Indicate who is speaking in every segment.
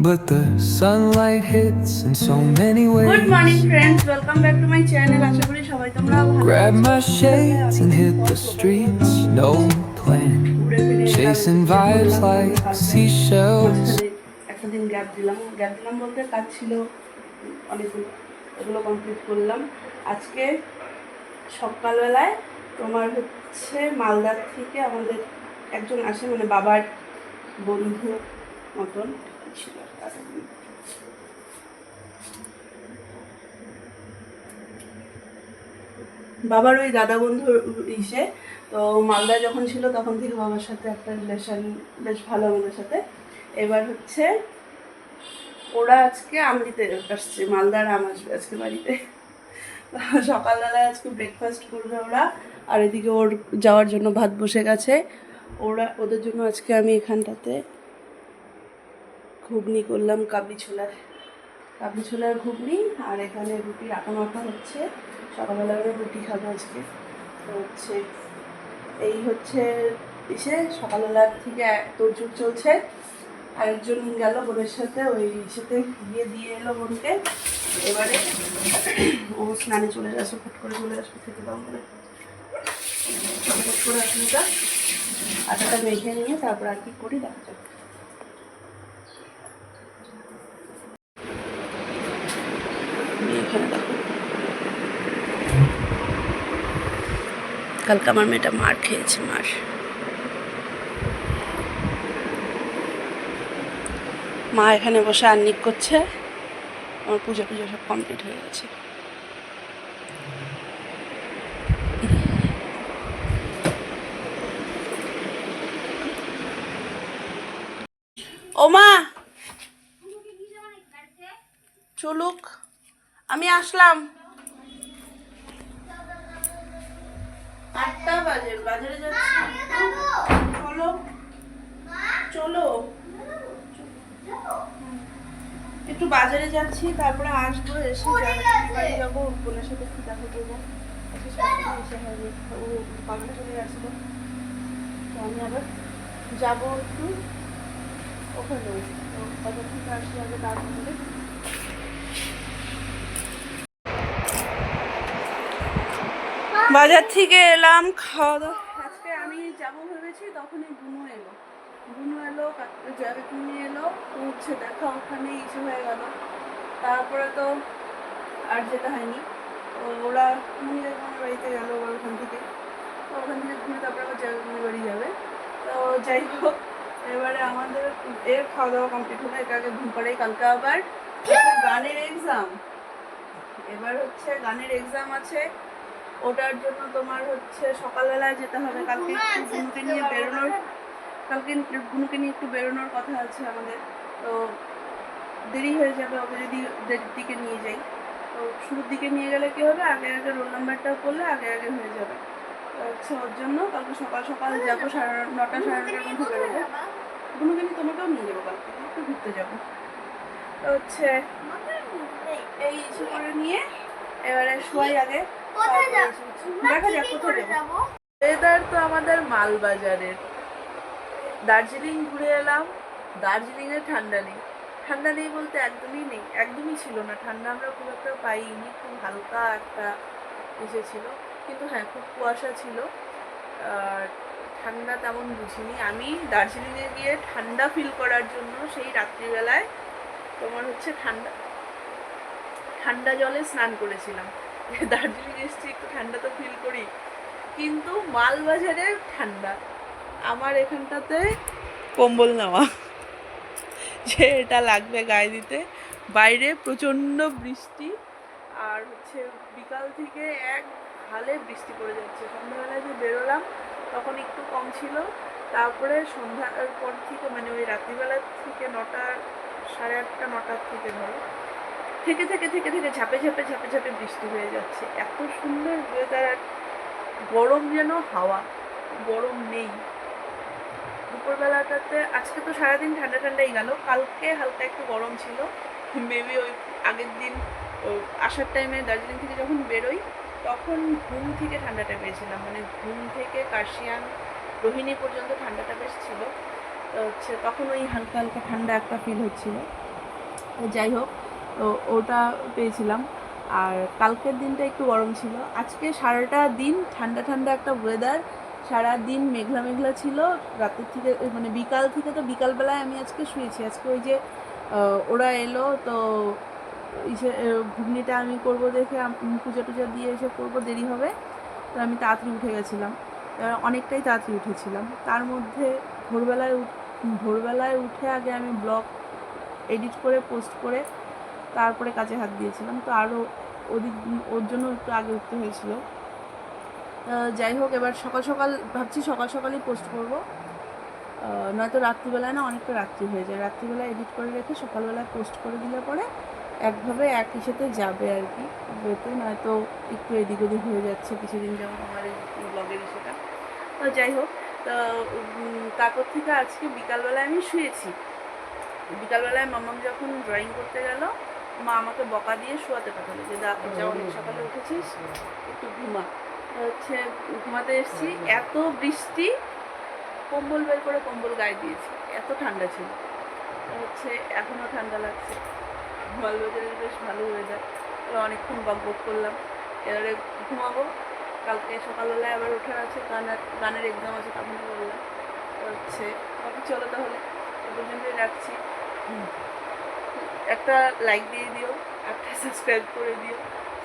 Speaker 1: but the sunlight hits in so many ways.
Speaker 2: Good morning friends, welcome back to my channel. আশা করি সবাই তোমরা ভালো আছো।
Speaker 1: Grab my shades and hit the streets, no plan, chasing vibes like seashells.
Speaker 2: একটা দিন gap দিলাম বলতে কাজ ছিল অনেকগুলো, এগুলো কমপ্লিট করলাম। আজকে সকালবেলায় তোমার হচ্ছে মালদার থেকে আমাদের একজন আসে, মানে বাবার বন্ধু মতন ছিল। বাবার ওই দাদা বন্ধু ইসে তো মালদা যখন ছিল তখন থেকে বাবার সাথে একটা রিলেশন বেশ ভালো আমাদের সাথে। এবার হচ্ছে ওরা আজকে আম দিতে আসছে, মালদার আম আসবে আজকে বাড়িতে। সকালবেলায় আজকে ব্রেকফাস্ট করবে ওরা, আর এদিকে ওর যাওয়ার জন্য ভাত বসে গেছে। ওদের জন্য আজকে আমি এখানটাতে ঘুগনি করলাম, কাবলি ছোলার ঘুগনি, আর এখানে রুটি আটা মাখা হচ্ছে। সকালবেলা করে রুটি খাবো আজকে। তো হচ্ছে এই হচ্ছে ইসে সকালবেলার থেকে তোড়জোড় চলছে। আরেকজন গেল বোনের সাথে, ওই সাথে গিয়ে দিয়ে এলো বোনকে। এবারে ও স্নানে চলে গেছে, ফট করে চলে আসবে খেতে পাবো বলে। ফট করে আটাটা আটাটা মেখে নিয়ে তারপর আর কি করি দেখা যাবে। এখানে দেখো কালকে আমার মেয়েটা মার খেয়েছে, মা এখানে বসে আর্নিক করছে। আমার পুজো সব কমপ্লিট হয়ে গেছে। ও মা চলুক, আমি আসলাম। 8টা বাজে, বাজারে যাচ্ছি। চলো চলো একটু বাজারে যাচ্ছি, তারপরে আসবো, এসে বাড়ি যাবো, বোনের সাথে একটু দেখা করবো। ও বাংলা চলে গেছিলো, তো আমি আবার যাবো একটু ওখানে। তো বাজার থেকে আসলে আগে তারপরে বাজার থেকে এলাম, খাওয়া দাওয়া। আজকে আমি যাবো ভেবেছি, তখনই বুনু এলো জ্যাকেট নিয়ে এলো। তো হচ্ছে দেখা ওখানে ইসে হয়ে গেল। তারপরে তো আর যেতে হয়নি। তো ওরা মনিদের বাড়িতে গেল ওখান থেকে, তো ওখান থেকে ঘুরে তারপরে আবার জ্যাকেট বাড়ি যাবে। তো যাই হোক, এবারে আমাদের এর খাওয়া দাওয়া কমপ্লিট হলো। এর আগে ঘুম পাড়াই কালকে আবার গানের এক্সাম। এবার হচ্ছে গানের এক্সাম আছে, ওটার জন্য তোমার হচ্ছে সকালবেলায় যেতে হবে। কালকে গুনুকে নিয়ে বেরোনোর কথা আছে আমাদের। তো দেরি হয়ে যাবে, ওকে যদি দেরির দিকে নিয়ে যাই। তো শুরুর দিকে নিয়ে গেলে কী হবে, আগে রোল নাম্বারটা করলে আগে হয়ে যাবে। তো হচ্ছে ওর জন্য কালকে সকাল যাবো, 9টা 9:30টার মধ্যে বেরোবো। গুনুকে নিয়ে তোমাকেও নিয়ে যাবো, কালকে একটু ঘুরতে যাবো। তো হচ্ছে এই ইস্যু করে নিয়ে এবারে শোয়াই আগে, দেখা যাক কোথায় যাবো। ওয়েদার তো আমাদের মালবাজারের। দার্জিলিং ঘুরে এলাম, দার্জিলিংয়ে ঠান্ডা নেই বলতে একদমই ছিল না ঠান্ডা। আমরা খুব একটা পাইনি, খুব হালকা একটা এসেছিল, কিন্তু হ্যাঁ খুব কুয়াশা ছিল। আর ঠান্ডা তেমন বুঝিনি। আমি দার্জিলিংয়ে গিয়ে ঠান্ডা ফিল করার জন্য সেই রাত্রিবেলায় তোমার হচ্ছে ঠান্ডা জলে স্নান করেছিলাম। দার্জিলিং এসেছি, একটু ঠান্ডা তো ফিল করি, কিন্তু মালবাজারে ঠান্ডা। আমার এখানটাতে কম্বল নেওয়া যে এটা লাগবে গায়ে দিতে। বাইরে প্রচণ্ড বৃষ্টি, আর হচ্ছে বিকাল থেকে এক হালে বৃষ্টি পড়ে যাচ্ছে। সন্ধ্যাবেলায় যে বেরোলাম তখন একটু কম ছিল, তারপরে সন্ধ্যার পর থেকে মানে ওই রাত্রিবেলা থেকে 9টা 8:30 9টার থেকে ধরো থেকে ঝাপে বৃষ্টি হয়ে যাচ্ছে। এত সুন্দর ওয়েদার, গরম যেন হাওয়া, গরম নেই। দুপুরবেলাটাতে আজকে তো সারাদিন ঠান্ডাই গেল। কালকে হালকা একটু গরম ছিল, মেবি ওই আগের দিন আসার টাইমে দার্জিলিং থেকে যখন বেরোই তখন ঘুম থেকে ঠান্ডাটা পেয়েছিলাম, মানে ঘুম থেকে কার্শিয়াং রোহিণী পর্যন্ত ঠান্ডাটা বেশ ছিল। তো হচ্ছে তখন ওই হালকা ঠান্ডা একটা ফিল হচ্ছিল। যাই হোক, তো ওটা পেয়েছিলাম। আর কালকের দিনটা একটু গরম ছিল, আজকে সারাটা দিন ঠান্ডা ঠান্ডা একটা ওয়েদার, সারা দিন মেঘলা মেঘলা ছিল। রাতের থেকে মানে বিকাল থেকে, তো বিকালবেলায় আমি আজকে শুয়েছি। আজকে ওই যে ওরা এলো, তো ইসে ঘুগনিটা আমি করবো দেখে পূজা টুজা দিয়ে এসে করবো, দেরি হবে, তো আমি তাড়াতাড়ি উঠে গেছিলাম। অনেকটাই তাড়াতাড়ি উঠেছিলাম। তার মধ্যে ভোরবেলায় উঠে আগে আমি ব্লগ এডিট করে পোস্ট করে তারপরে কাজে হাত দিয়েছিলাম, তো আরও ওর জন্য একটু আগে উঠতে হয়েছিল। যাই হোক, এবার সকাল সকাল ভাবছি সকাল সকালই পোস্ট করবো, নয়তো রাত্রিবেলায় না অনেকটা রাত্রি হয়ে যায়। রাত্রিবেলায় এডিট করে রেখে সকালবেলায় পোস্ট করে দিলে পরে একভাবে একই সাথে যাবে আর কি ওয়েতে, নয়তো একটু এদিক ওদিক হয়ে যাচ্ছে কিছুদিন যেমন আমার এই ব্লগের সেটা। তো যাই হোক, তো তারপর থেকে আজকে বিকালবেলায় আমি শুয়েছি। বিকালবেলায় মাম্মাম যখন ড্রয়িং করতে গেল, মা আমাকে বকা দিয়ে শোয়াতে পাঠালো যে যা অনেক সকালে উঠেছিস, একটু ঘুমা। হচ্ছে ঘুমাতে এসেছি, এত বৃষ্টি, কম্বল বের করে কম্বল গায়ে দিয়েছি, এত ঠান্ডা ছিল। হচ্ছে এখনও ঠান্ডা লাগছে। মালবাজারের বেশ ভালো ওয়েদার। এবার অনেকক্ষণ বক করলাম, এবারে ঘুমাবো। কালকে সকালবেলায় আবার ওঠার আছে, গানের এক্সাম আছে, তখন বললাম। হচ্ছে বাকি চলো তাহলে এ পর্যন্তই রাখছি। একটা লাইক দিয়ে দিও, একটা সাবস্ক্রাইব করে দিও।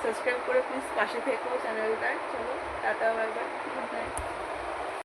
Speaker 2: সাবস্ক্রাইব করে প্লিজ পাশে থেকো চ্যানেলটায়। চলো tata, bye bye, good night.